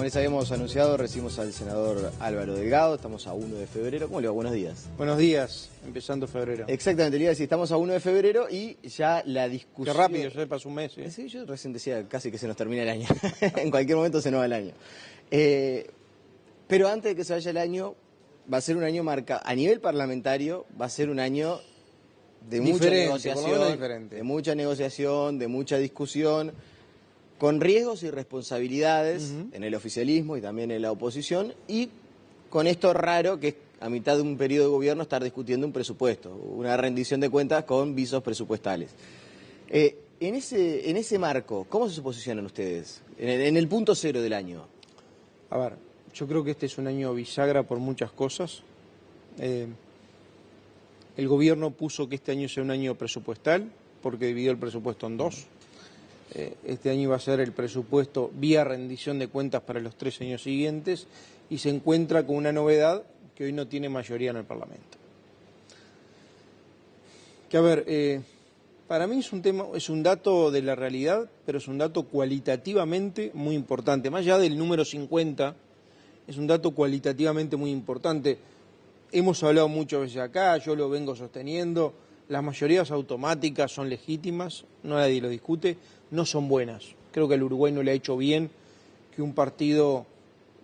les habíamos anunciado, recibimos al senador Álvaro Delgado, estamos a 1 de febrero. ¿Cómo le va? Buenos días. Buenos días, empezando febrero. Exactamente, le iba a decir, estamos a 1 de febrero y ya la discusión... Qué rápido, ya pasó un mes. Sí, yo recién decía casi que se nos termina el año. En cualquier momento se nos va el año. Pero antes de que se vaya el año, va a ser un año marcado. A nivel parlamentario, va a ser un año de mucha negociación, de mucha discusión, con riesgos y responsabilidades en el oficialismo y también en la oposición, y con esto raro que es a mitad de un periodo de gobierno estar discutiendo un presupuesto, una rendición de cuentas con visos presupuestales. En ese marco, ¿cómo se posicionan ustedes en el punto cero del año? A ver, yo creo que este es un año bisagra por muchas cosas. El gobierno puso que este año sea un año presupuestal porque dividió el presupuesto en dos. Este año iba a ser el presupuesto vía rendición de cuentas para los 3 años siguientes y se encuentra con una novedad que hoy no tiene mayoría en el Parlamento. Que a ver, para mí es un dato de la realidad, pero es un dato cualitativamente muy importante. Más allá del número 50, es un dato cualitativamente muy importante. Hemos hablado muchas veces acá, yo lo vengo sosteniendo, las mayorías automáticas son legítimas, nadie lo discute, no son buenas. Creo que al Uruguay no le ha hecho bien que un partido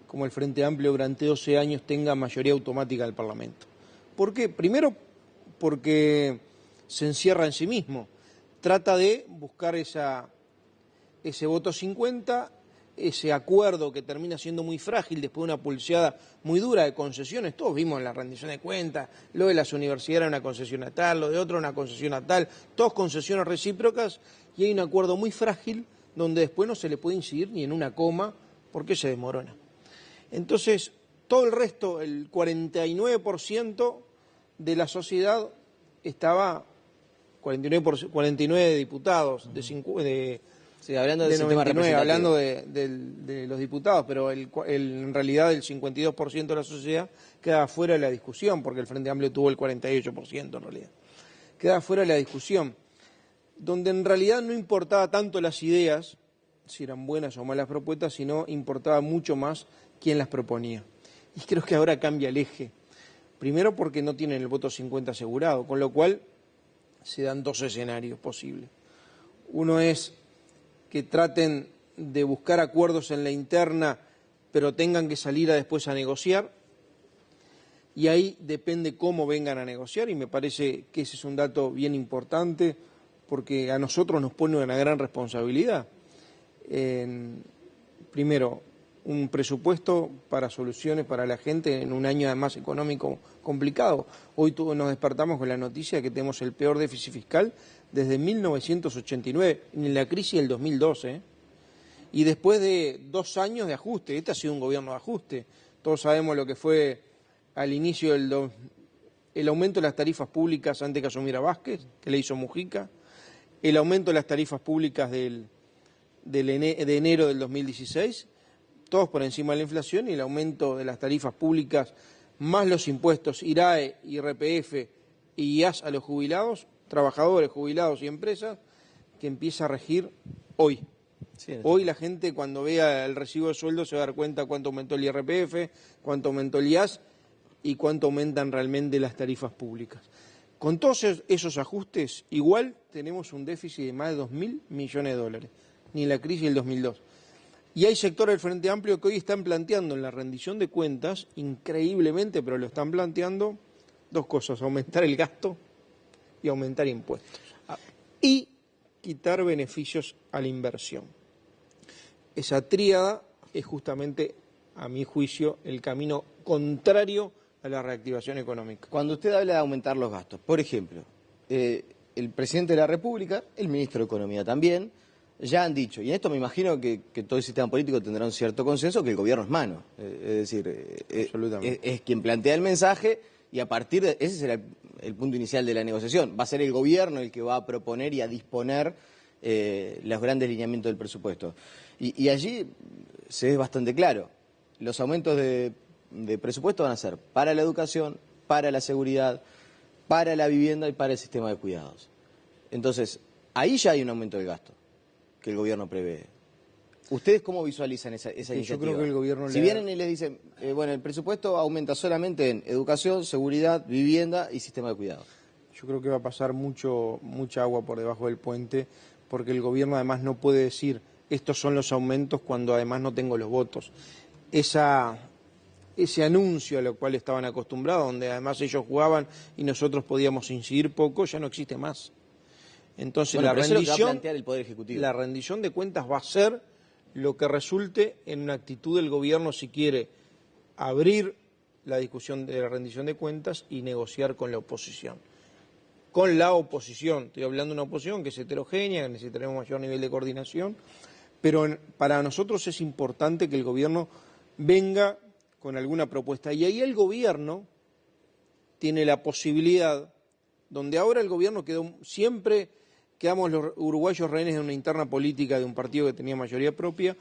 como el Frente Amplio durante 12 años tenga mayoría automática del Parlamento. ¿Por qué? Primero porque se encierra en sí mismo, trata de buscar ese voto 50, ese acuerdo que termina siendo muy frágil después de una pulseada muy dura de concesiones. Todos vimos en la rendición de cuentas, lo de las universidades era una concesión a tal, lo de otro una concesión a tal, todos concesiones recíprocas, y hay un acuerdo muy frágil donde después no se le puede incidir ni en una coma porque se desmorona. Entonces, todo el resto, el 49% de la sociedad estaba, 49 diputados, Sí, hablando de 99, hablando de los diputados, pero en realidad el 52% de la sociedad queda fuera de la discusión, porque el Frente Amplio tuvo el 48% en realidad. Queda fuera de la discusión, donde en realidad no importaba tanto las ideas, si eran buenas o malas propuestas, sino importaba mucho más quién las proponía. Y creo que ahora cambia el eje. Primero porque no tienen el voto 50 asegurado, con lo cual se dan 2 escenarios posibles. Uno es que traten de buscar acuerdos en la interna, pero tengan que salir después a negociar, y ahí depende cómo vengan a negociar, y me parece que ese es un dato bien importante, porque a nosotros nos pone una gran responsabilidad. Primero, un presupuesto para soluciones para la gente en un año además económico complicado. Hoy todos nos despertamos con la noticia de que tenemos el peor déficit fiscal desde 1989, en la crisis del 2012, y después de 2 años de ajuste. Este ha sido un gobierno de ajuste. Todos sabemos lo que fue al inicio el aumento de las tarifas públicas antes que asumiera Vázquez, que le hizo Mujica, el aumento de las tarifas públicas de enero del 2016, todos por encima de la inflación, y el aumento de las tarifas públicas más los impuestos IRAE, IRPF y IAS a los jubilados, trabajadores, jubilados y empresas, que empieza a regir hoy. Sí, hoy la gente cuando vea el recibo de sueldo se va a dar cuenta cuánto aumentó el IRPF, cuánto aumentó el IAS y cuánto aumentan realmente las tarifas públicas. Con todos esos ajustes, igual tenemos un déficit de más de 2.000 millones de dólares, ni en la crisis del 2002. Y hay sectores del Frente Amplio que hoy están planteando en la rendición de cuentas, increíblemente, pero lo están planteando, 2 cosas: aumentar el gasto y aumentar impuestos. Y quitar beneficios a la inversión. Esa tríada es justamente, a mi juicio, el camino contrario a la reactivación económica. Cuando usted habla de aumentar los gastos, por ejemplo, el presidente de la República, el ministro de Economía también, ya han dicho, y en esto me imagino que todo el sistema político tendrá un cierto consenso, que el gobierno es mano. Es decir, es quien plantea el mensaje, y a partir de ese será el punto inicial de la negociación. Va a ser el gobierno el que va a proponer y a disponer los grandes lineamientos del presupuesto. Y allí se ve bastante claro. Los aumentos de presupuesto van a ser para la educación, para la seguridad, para la vivienda y para el sistema de cuidados. Entonces, ahí ya hay un aumento del gasto que el gobierno prevé. ¿Ustedes cómo visualizan esa Yo iniciativa? creo que el gobierno si vienen y les dicen, bueno, el presupuesto aumenta solamente en educación, seguridad, vivienda y sistema de cuidado. Yo creo que va a pasar mucha agua por debajo del puente, porque el gobierno además no puede decir estos son los aumentos cuando además no tengo los votos. Ese anuncio a lo cual estaban acostumbrados, donde además ellos jugaban y nosotros podíamos incidir poco, ya no existe más. Entonces Bueno, la pero eso es lo que va a rendición, plantear el Poder Ejecutivo. la rendición de cuentas va a ser lo que resulte en una actitud del gobierno si quiere abrir la discusión de la rendición de cuentas y negociar con la oposición. Con la oposición, estoy hablando de una oposición que es heterogénea, que necesitaremos mayor nivel de coordinación, pero para nosotros es importante que el gobierno venga con alguna propuesta. Y ahí el gobierno tiene la posibilidad, donde ahora el gobierno siempre quedamos los uruguayos rehenes de una interna política de un partido que tenía mayoría propia,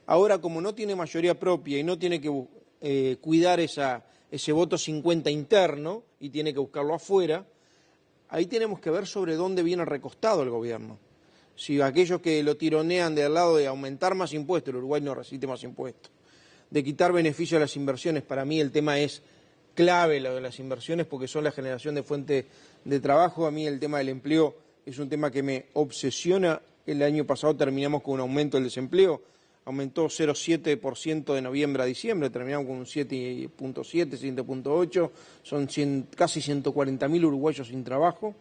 ahora como no tiene mayoría propia y no tiene que cuidar ese voto 50 interno y tiene que buscarlo afuera, ahí tenemos que ver sobre dónde viene recostado el gobierno. Si aquellos que lo tironean del lado de aumentar más impuestos, el Uruguay no resiste más impuestos, de quitar beneficio a las inversiones, para mí el tema es clave lo de las inversiones porque son la generación de fuente de trabajo. A mí el tema del empleo es un tema que me obsesiona. El año pasado terminamos con un aumento del desempleo, aumentó 0,7% de noviembre a diciembre, terminamos con un 7,7, 7,8, son casi 140.000 uruguayos sin trabajo,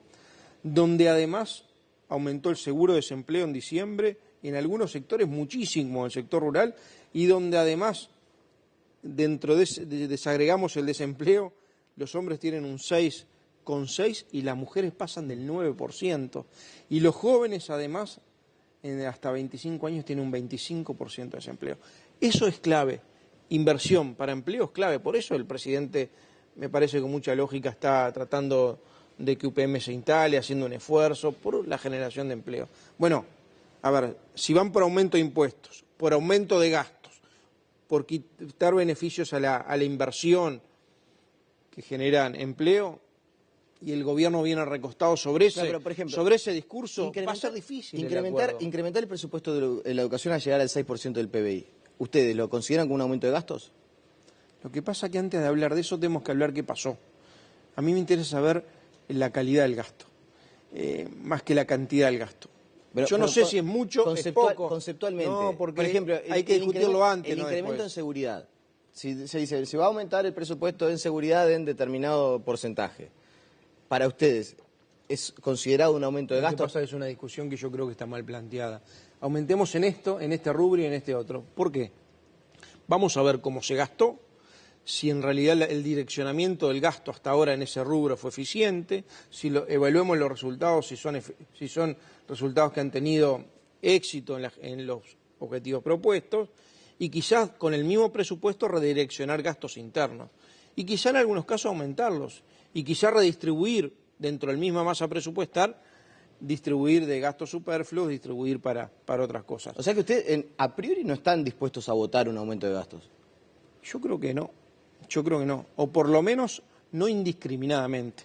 donde además aumentó el seguro de desempleo en diciembre, en algunos sectores muchísimo, en el sector rural, y donde además dentro desagregamos el desempleo, los hombres tienen un 6,6 y las mujeres pasan del 9%. Y los jóvenes además, hasta 25 años, tienen un 25% de desempleo. Eso es clave. Inversión para empleo es clave. Por eso el presidente, me parece que con mucha lógica, está tratando de que UPM se instale, haciendo un esfuerzo por la generación de empleo. Bueno, a ver, si van por aumento de impuestos, por aumento de gastos, por quitar beneficios a la inversión que generan empleo, y el gobierno viene recostado sobre ese discurso, va a ser difícil incrementar el presupuesto de la educación a llegar al 6% del PBI. ¿Ustedes lo consideran como un aumento de gastos? Lo que pasa es que antes de hablar de eso tenemos que hablar qué pasó. A mí me interesa saber la calidad del gasto, más que la cantidad del gasto. Yo no sé si es mucho, es poco. Conceptualmente, no, porque por ejemplo, hay que discutirlo antes, el no incremento después. en seguridad. Si se dice, se va a aumentar el presupuesto en seguridad en determinado porcentaje. Para ustedes, ¿es considerado un aumento de Lo que gastos? pasa es una discusión que yo creo que está mal planteada. Aumentemos en esto, en este rubro y en este otro. ¿Por qué? Vamos a ver cómo se gastó, si en realidad el direccionamiento del gasto hasta ahora en ese rubro fue eficiente, evaluemos los resultados, si son resultados que han tenido éxito en los objetivos propuestos, y quizás con el mismo presupuesto redireccionar gastos internos, y quizás en algunos casos aumentarlos, y quizás redistribuir dentro del misma masa presupuestal, distribuir de gastos superfluos, distribuir para otras cosas. O sea que ustedes a priori no están dispuestos a votar un aumento de gastos. Yo creo que no, o por lo menos no indiscriminadamente.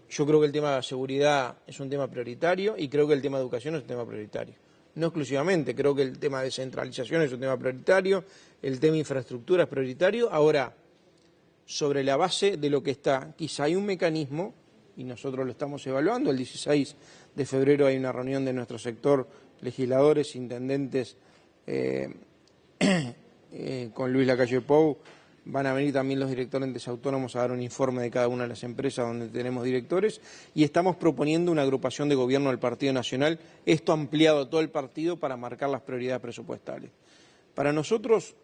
Yo creo que el tema de la seguridad es un tema prioritario y creo que el tema de educación es un tema prioritario. No exclusivamente, creo que el tema de descentralización es un tema prioritario, el tema de infraestructura es prioritario. Ahora, sobre la base de lo que está, quizá hay un mecanismo, y nosotros lo estamos evaluando, el 16 de febrero hay una reunión de nuestro sector, legisladores, intendentes, con Luis Lacalle Pou, van a venir también los directores de entes autónomos a dar un informe de cada una de las empresas donde tenemos directores, y estamos proponiendo una agrupación de gobierno del Partido Nacional, esto ampliado a todo el partido para marcar las prioridades presupuestales. Para nosotros,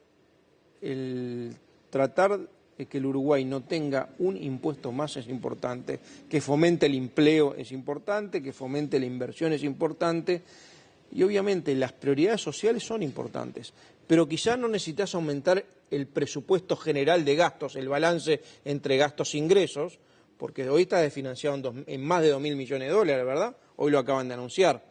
el tratar de que el Uruguay no tenga un impuesto más es importante, que fomente el empleo es importante, que fomente la inversión es importante, y obviamente las prioridades sociales son importantes, pero quizás no necesitas aumentar el presupuesto general de gastos, el balance entre gastos e ingresos, porque hoy está desfinanciado en más de 2.000 millones de dólares, ¿verdad? Hoy lo acaban de anunciar.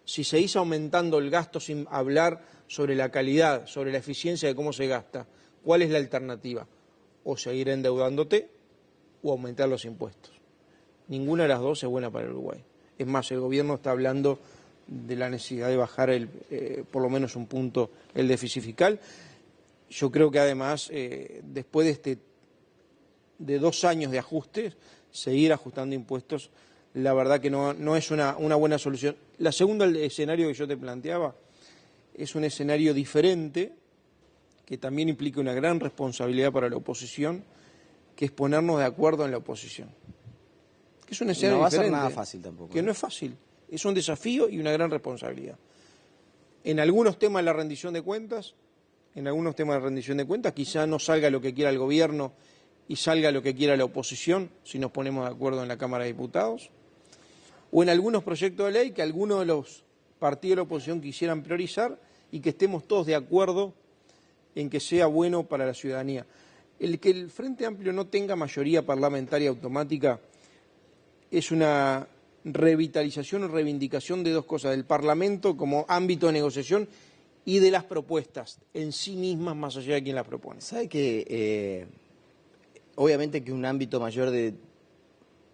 Si seguís aumentando el gasto sin hablar sobre la calidad, sobre la eficiencia de cómo se gasta, ¿cuál es la alternativa? O seguir endeudándote o aumentar los impuestos. Ninguna de las dos es buena para el Uruguay. Es más, el gobierno está hablando de la necesidad de bajar por lo menos un punto el déficit fiscal. Yo creo que además, después de 2 años de ajustes, seguir ajustando impuestos, la verdad que no es una buena solución. La segunda, el escenario que yo te planteaba, es un escenario diferente, que también implica una gran responsabilidad para la oposición, que es ponernos de acuerdo en la oposición. Que es un escenario no va diferente, a ser nada fácil tampoco. Que no es fácil, es un desafío y una gran responsabilidad. En algunos temas de la rendición de cuentas, quizá no salga lo que quiera el gobierno y salga lo que quiera la oposición, si nos ponemos de acuerdo en la Cámara de Diputados, o en algunos proyectos de ley que algunos de los partidos de la oposición quisieran priorizar y que estemos todos de acuerdo en que sea bueno para la ciudadanía. El que el Frente Amplio no tenga mayoría parlamentaria automática es una revitalización o reivindicación de 2 cosas, del Parlamento como ámbito de negociación y de las propuestas en sí mismas, más allá de quién las propone. ¿Sabe que obviamente que un ámbito mayor de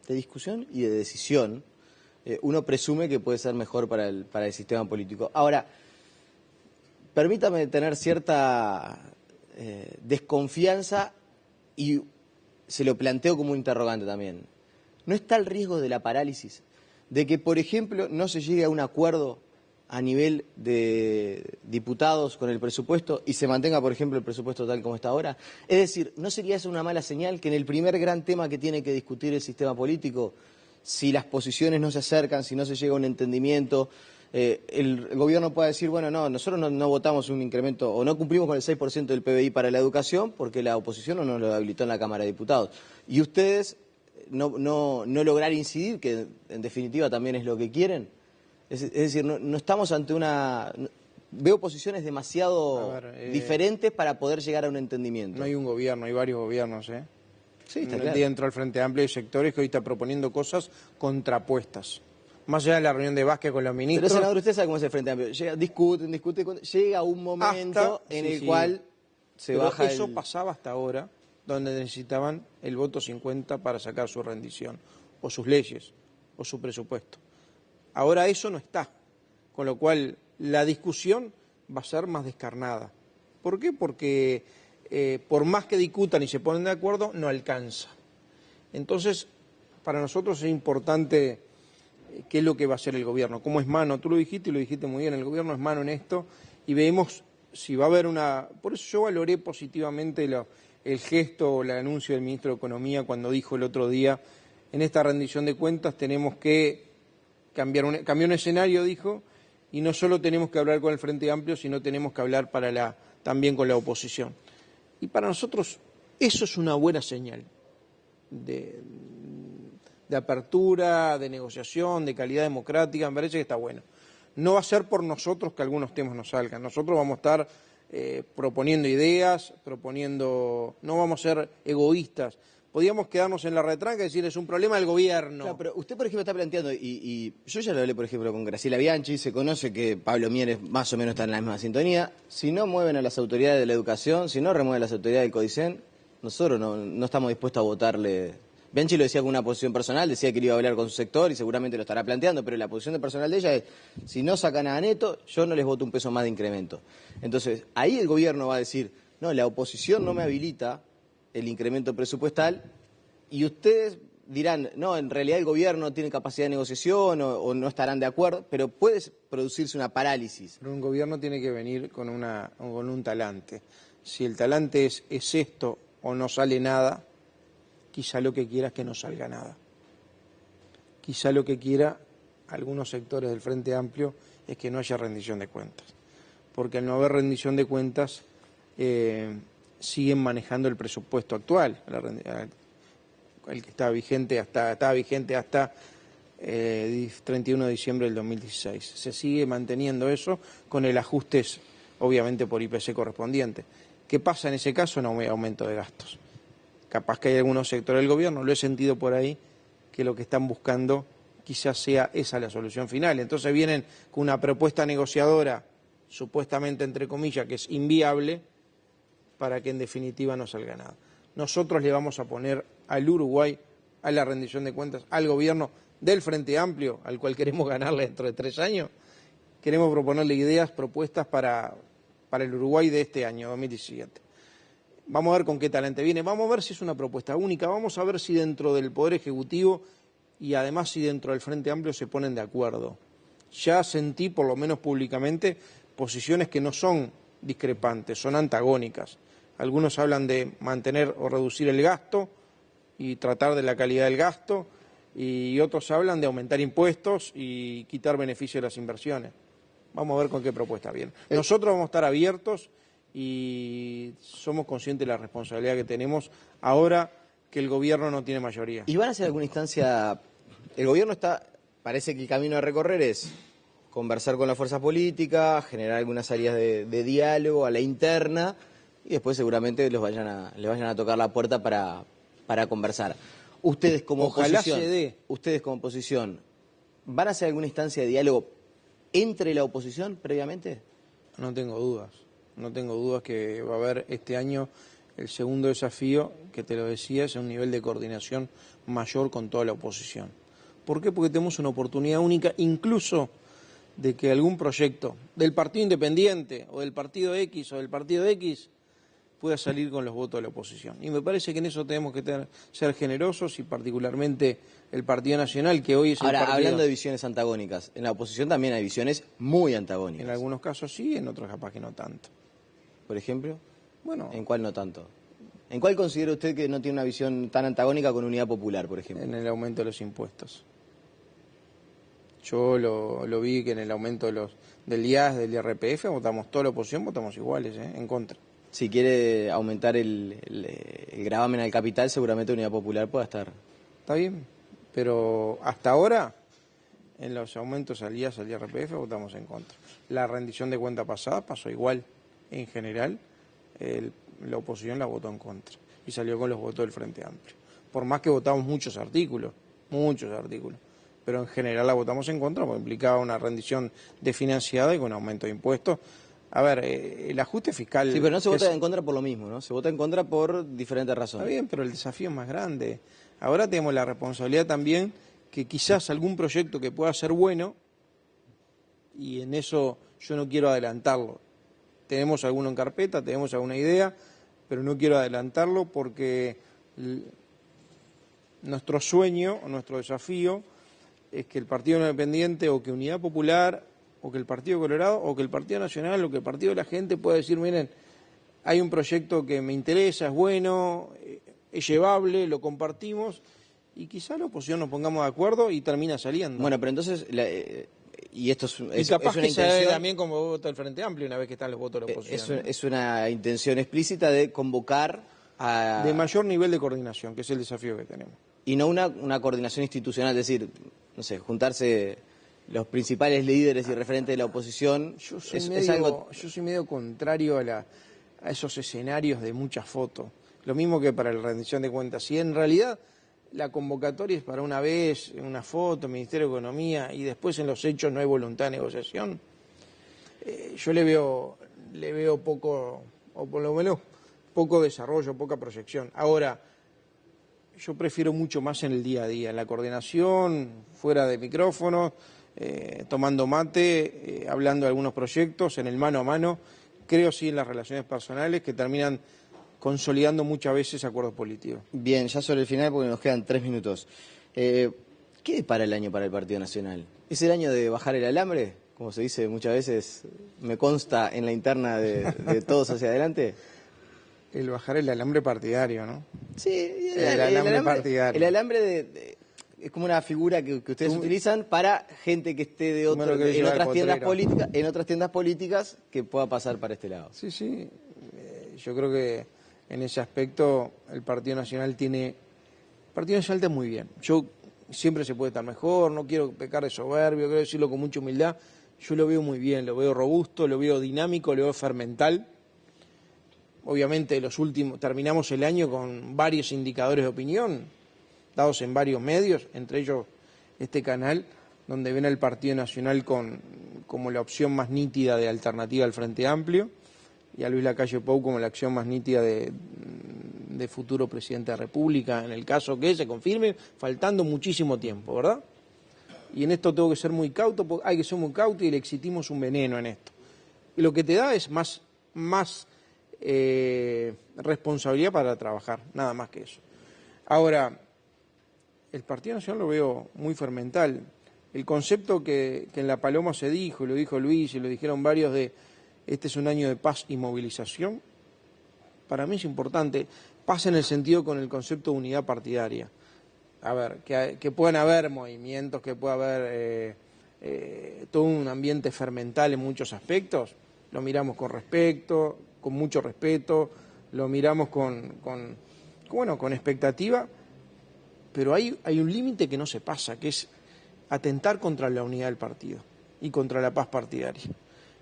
discusión y de decisión, uno presume que puede ser mejor para el sistema político? Ahora, permítame tener cierta desconfianza y se lo planteo como un interrogante también. ¿No está el riesgo de la parálisis? De que, por ejemplo, no se llegue a un acuerdo a nivel de diputados con el presupuesto y se mantenga, por ejemplo, el presupuesto tal como está ahora. Es decir, ¿no sería eso una mala señal que en el primer gran tema que tiene que discutir el sistema político, si las posiciones no se acercan, si no se llega a un entendimiento, el gobierno pueda decir, bueno, no, nosotros no votamos un incremento o no cumplimos con el 6% del PBI para la educación porque la oposición no nos lo habilitó en la Cámara de Diputados? Y ustedes no lograr incidir, que en definitiva también es lo que quieren. Es decir, no estamos ante una... Veo posiciones demasiado diferentes para poder llegar a un entendimiento. No hay un gobierno, hay varios gobiernos, Sí, está claro. Dentro del Frente Amplio hay sectores que hoy están proponiendo cosas contrapuestas. Más allá de la reunión de Vázquez con los ministros... Pero, senador, usted sabe cómo es el Frente Amplio. Discuten, llega un momento en el cual se baja eso pasaba hasta ahora, donde necesitaban el voto 50 para sacar su rendición, o sus leyes, o su presupuesto. Ahora eso no está, con lo cual la discusión va a ser más descarnada. ¿Por qué? Porque por más que discutan y se ponen de acuerdo, no alcanza. Entonces, para nosotros es importante qué es lo que va a hacer el gobierno, cómo es mano. Tú lo dijiste y lo dijiste muy bien, el gobierno es mano en esto y vemos si va a haber una... Por eso yo valoré positivamente el gesto o el anuncio del ministro de Economía cuando dijo el otro día, en esta rendición de cuentas tenemos que cambiar un escenario, dijo, y no solo tenemos que hablar con el Frente Amplio, sino tenemos que hablar también con la oposición. Y para nosotros eso es una buena señal de apertura, de negociación, de calidad democrática, me parece que está bueno. No va a ser por nosotros que algunos temas nos salgan, nosotros vamos a estar proponiendo ideas, no vamos a ser egoístas. Podríamos quedarnos en la retranca y decir es un problema del gobierno. Claro, pero usted, por ejemplo, está planteando, y yo ya lo hablé, por ejemplo, con Graciela Bianchi, se conoce que Pablo Mieres más o menos está en la misma sintonía. Si no mueven a las autoridades de la educación, si no remueven a las autoridades del CODICEN, nosotros no estamos dispuestos a votarle. Bianchi lo decía con una posición personal, decía que iba a hablar con su sector y seguramente lo estará planteando, pero la posición personal de ella es, si no sacan a Neto, yo no les voto un peso más de incremento. Entonces, ahí el gobierno va a decir, no, la oposición no me habilita el incremento presupuestal, y ustedes dirán, no, en realidad el gobierno tiene capacidad de negociación o no estarán de acuerdo, pero puede producirse una parálisis. Pero un gobierno tiene que venir con un talante. Si el talante es esto o no sale nada, quizá lo que quiera es que no salga nada. Quizá lo que quiera algunos sectores del Frente Amplio es que no haya rendición de cuentas. Porque al no haber rendición de cuentas, siguen manejando el presupuesto actual, el que estaba vigente hasta 31 de diciembre del 2016. Se sigue manteniendo eso con el ajustes, obviamente, por IPC correspondiente. ¿Qué pasa en ese caso? No hay aumento de gastos. Capaz que hay algunos sectores del gobierno, lo he sentido por ahí, que lo que están buscando quizás sea esa la solución final. Entonces vienen con una propuesta negociadora, supuestamente entre comillas, que es inviable, para que en definitiva no salga nada. Nosotros le vamos a poner al Uruguay, a la rendición de cuentas, al gobierno del Frente Amplio, al cual queremos ganarle dentro de 3 años, queremos proponerle ideas, propuestas para el Uruguay de este año, 2017. Vamos a ver con qué talante viene, vamos a ver si es una propuesta única, vamos a ver si dentro del Poder Ejecutivo y además si dentro del Frente Amplio se ponen de acuerdo. Ya sentí, por lo menos públicamente, posiciones que no son discrepantes, son antagónicas. Algunos hablan de mantener o reducir el gasto y tratar de la calidad del gasto, y otros hablan de aumentar impuestos y quitar beneficios de las inversiones. Vamos a ver con qué propuesta viene. Nosotros vamos a estar abiertos y somos conscientes de la responsabilidad que tenemos ahora que el gobierno no tiene mayoría. ¿Y van a hacer alguna instancia? El gobierno parece que el camino a recorrer es conversar con la fuerza política, generar algunas áreas de diálogo a la interna y después seguramente les vayan a tocar la puerta para conversar. Ustedes como Ojalá oposición, se dé. ustedes como oposición, ¿van a hacer alguna instancia de diálogo entre la oposición previamente? No tengo dudas que va a haber este año el segundo desafío, que te lo decía, es un nivel de coordinación mayor con toda la oposición. ¿Por qué? Porque tenemos una oportunidad única, incluso de que algún proyecto del partido independiente o del partido X o del partido X pueda salir con los votos de la oposición. Y me parece que en eso tenemos que ser generosos, y particularmente el Partido Nacional, que hoy es el Ahora, partido... hablando de visiones antagónicas, en la oposición también hay visiones muy antagónicas. En algunos casos sí, en otros capaz que no tanto. Por ejemplo, Bueno, ¿en cuál no tanto? ¿En cuál considera usted que no tiene una visión tan antagónica con Unidad Popular, por ejemplo? en el aumento de los impuestos. Yo lo vi que en el aumento del IAS, del IRPF, votamos toda la oposición, votamos iguales, en contra. Si quiere aumentar el gravamen al capital, seguramente Unidad Popular pueda estar. Está bien, pero hasta ahora, en los aumentos al IAS, al IRPF, votamos en contra. La rendición de cuenta pasada pasó igual. En general, la oposición la votó en contra y salió con los votos del Frente Amplio. Por más que votamos muchos artículos, pero en general la votamos en contra porque implicaba una rendición desfinanciada y con aumento de impuestos. A ver, el ajuste fiscal... Sí, pero no se vota en contra por lo mismo, ¿no? Se vota en contra por diferentes razones. Está bien, pero el desafío es más grande. Ahora tenemos la responsabilidad también que quizás algún proyecto que pueda ser bueno, y en eso yo no quiero adelantarlo. Tenemos alguno en carpeta, tenemos alguna idea, pero no quiero adelantarlo porque nuestro sueño o nuestro desafío es que el Partido Independiente o que Unidad Popular o que el Partido Colorado o que el Partido Nacional o que el Partido de la Gente pueda decir, miren, hay un proyecto que me interesa, es bueno, es llevable, lo compartimos, y quizá la oposición nos pongamos de acuerdo y termina saliendo. Bueno, pero entonces, y esto y capaz es una que se dé intención, también como vota el Frente Amplio una vez que están los votos de la oposición. es una intención explícita de convocar a... De mayor nivel de coordinación, que es el desafío que tenemos. Y no una coordinación institucional, es decir, no sé, juntarse los principales líderes y referentes de la oposición. Yo soy medio contrario a esos escenarios de muchas fotos. Lo mismo que para la rendición de cuentas. Si en realidad la convocatoria es para una vez, una foto, Ministerio de Economía, y después en los hechos no hay voluntad de negociación, yo le veo poco, o por lo menos poco desarrollo, poca proyección. Ahora, yo prefiero mucho más en el día a día, en la coordinación, fuera de micrófono, tomando mate, hablando de algunos proyectos, en el mano a mano. Creo sí en las relaciones personales que terminan consolidando muchas veces acuerdos políticos. Bien, ya sobre el final porque nos quedan 3 minutos. ¿Qué depara el año para el Partido Nacional? ¿Es el año de bajar el alambre? Como se dice muchas veces, me consta en la interna de todos hacia adelante. El bajar el alambre partidario, ¿no? Sí, el alambre partidario. El alambre es como una figura que ustedes utilizan para gente que esté en otras tiendas políticas que pueda pasar para este lado. Sí, sí. Yo creo que en ese aspecto el Partido Nacional está muy bien. Yo siempre se puede estar mejor, no quiero pecar de soberbio, quiero decirlo con mucha humildad. Yo lo veo muy bien, lo veo robusto, lo veo dinámico, lo veo fermental. Obviamente terminamos el año con varios indicadores de opinión, dados en varios medios, entre ellos este canal, donde ven al Partido Nacional como la opción más nítida de alternativa al Frente Amplio, y a Luis Lacalle Pou como la acción más nítida de futuro presidente de la República, en el caso que se confirme, faltando muchísimo tiempo, ¿verdad? y en esto tengo que ser muy cauto, porque hay que ser muy cauto y el exitismo es un veneno en esto. Y lo que te da es más responsabilidad para trabajar, nada más que eso. Ahora, el Partido Nacional lo veo muy fermental. El concepto que en La Paloma se dijo, y lo dijo Luis, y lo dijeron varios, de este es un año de paz y movilización, para mí es importante. Paz en el sentido con el concepto de unidad partidaria. A ver, que puedan haber movimientos, que pueda haber todo un ambiente fermental en muchos aspectos, lo miramos con mucho respeto, lo miramos con expectativa, pero hay un límite que no se pasa, que es atentar contra la unidad del partido y contra la paz partidaria.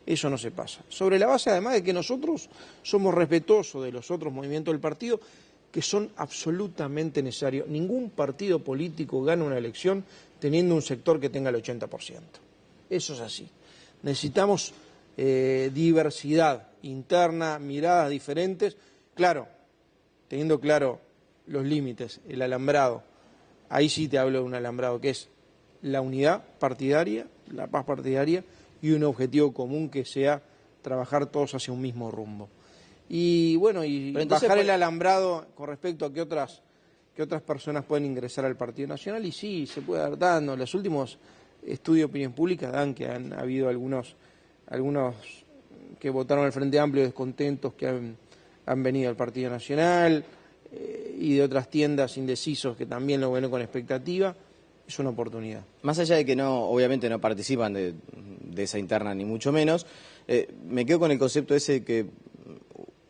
Eso no se pasa. Sobre la base, además, de que nosotros somos respetuosos de los otros movimientos del partido, que son absolutamente necesarios. Ningún partido político gana una elección teniendo un sector que tenga el 80%. Eso es así. Necesitamos diversidad interna, miradas diferentes. Claro, teniendo claro los límites, el alambrado. Ahí sí te hablo de un alambrado, que es la unidad partidaria, la paz partidaria y un objetivo común que sea trabajar todos hacia un mismo rumbo. Y bueno, y entonces, bajar el alambrado con respecto a que otras personas pueden ingresar al Partido Nacional, y sí, se puede dar dando. Los últimos estudios de opinión pública dan que han habido algunos que votaron al Frente Amplio descontentos que han venido al Partido Nacional, y de otras tiendas indecisos que también lo ven con expectativa. Es una oportunidad. Más allá de que obviamente no participan de esa interna, ni mucho menos, me quedo con el concepto ese que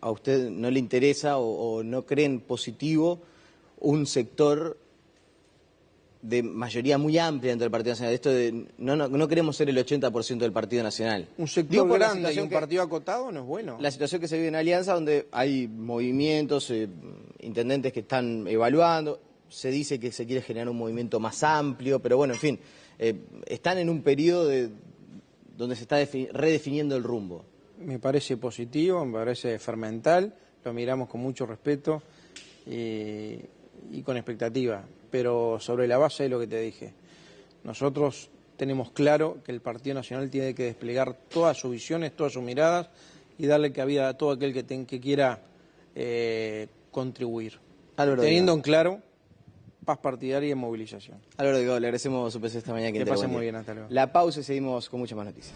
a usted no le interesa o no creen positivo un sector de mayoría muy amplia dentro del Partido Nacional. Esto de no queremos ser el 80% del Partido Nacional. Un sector grande y un partido acotado no es bueno. La situación que se vive en Alianza, donde hay movimientos, intendentes que están evaluando, se dice que se quiere generar un movimiento más amplio, pero bueno, en fin, están en un periodo donde se está redefiniendo el rumbo. Me parece positivo, me parece fermental, lo miramos con mucho respeto y con expectativa, pero sobre la base de lo que te dije. Nosotros tenemos claro que el Partido Nacional tiene que desplegar todas sus visiones, todas sus miradas y darle cabida a todo aquel que quiera contribuir. Teniendo en claro paz partidaria y movilización. Álvaro Delgado, le agradecemos su presencia esta mañana. Que pase muy bien, hasta luego. La pausa y seguimos con muchas más noticias.